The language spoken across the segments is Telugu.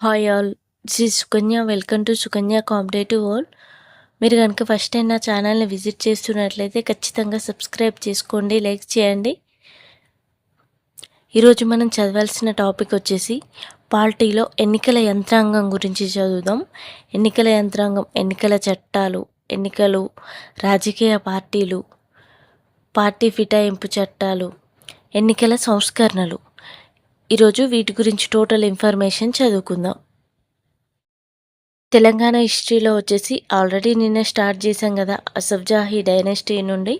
Hi all, this is Sukanya. Welcome to Sukanya competitive world. మీరు కనుక ఫస్ట్ టైం నా ఛానల్ని విజిట్ చేస్తున్నట్లయితే ఖచ్చితంగా సబ్స్క్రైబ్ చేసుకోండి, లైక్ చేయండి. ఈరోజు మనం చదవాల్సిన టాపిక్ వచ్చేసి పార్టీలో ఎన్నికల యంత్రాంగం గురించి చదువుదాం. ఎన్నికల యంత్రాంగం, ఎన్నికల చట్టాలు, ఎన్నికలు, రాజకీయ పార్టీలు, పార్టీ ఫిటాయింపు చట్టాలు, ఎన్నికల సంస్కరణలు. ఈరోజు వీటి గురించి టోటల్ ఇన్ఫర్మేషన్ చదువుకుందాం. తెలంగాణ హిస్టరీలో వచ్చేసి ఆల్రెడీ నిన్న స్టార్ట్ చేశాం కదా, అసఫ్జాహీ డైనెస్టీ నుండి.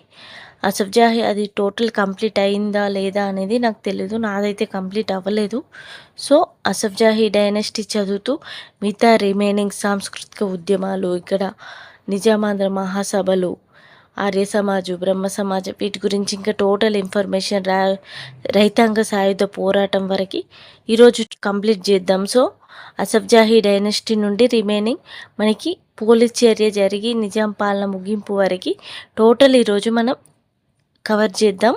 అసఫ్జాహీ అది టోటల్ కంప్లీట్ అయిందా లేదా అనేది నాకు తెలీదు, నాదైతే కంప్లీట్ అవ్వలేదు. సో అసఫ్జాహీ డైనెస్టీ చదువుతూ మిగతా రిమైనింగ్ సాంస్కృతిక ఉద్యమాలు, ఇక్కడ నిజామాంధ్ర మహాసభలు, ఆర్య సమాజం, బ్రహ్మ సమాజం, వీటి గురించి ఇంకా టోటల్ ఇన్ఫర్మేషన్, రైతాంగ సాయుధ పోరాటం వరకు ఈరోజు కంప్లీట్ చేద్దాం. సో అసఫ్జాహీ డైనెస్టీ నుండి రిమైనింగ్ మనకి పోలీస్ చర్య జరిగి నిజాం పాలన ముగింపు వరకు టోటల్ ఈరోజు మనం కవర్ చేద్దాం.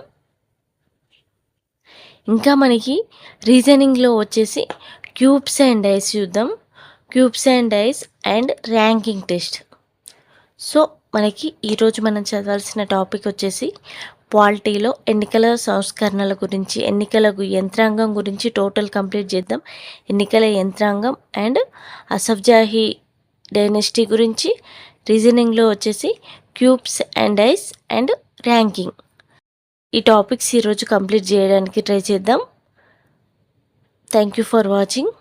ఇంకా మనకి రీజనింగ్లో వచ్చేసి క్యూబ్స్ అండ్ డైస్ చూద్దాం. Cubes and dice and ranking test. So మనకి ఈరోజు మనం చదవాల్సిన టాపిక్ వచ్చేసి పాలిటీలో ఎన్నికల సంస్కరణల గురించి, ఎన్నికల యంత్రాంగం గురించి టోటల్ కంప్లీట్ చేద్దాం. ఎన్నికల యంత్రాంగం అండ్ అసఫ్జాహీ డైనెస్టీ గురించి, రీజనింగ్లో వచ్చేసి cubes and dice and ranking. ఈ టాపిక్స్ ఈరోజు కంప్లీట్ చేయడానికి ట్రై చేద్దాం. Thank you for watching.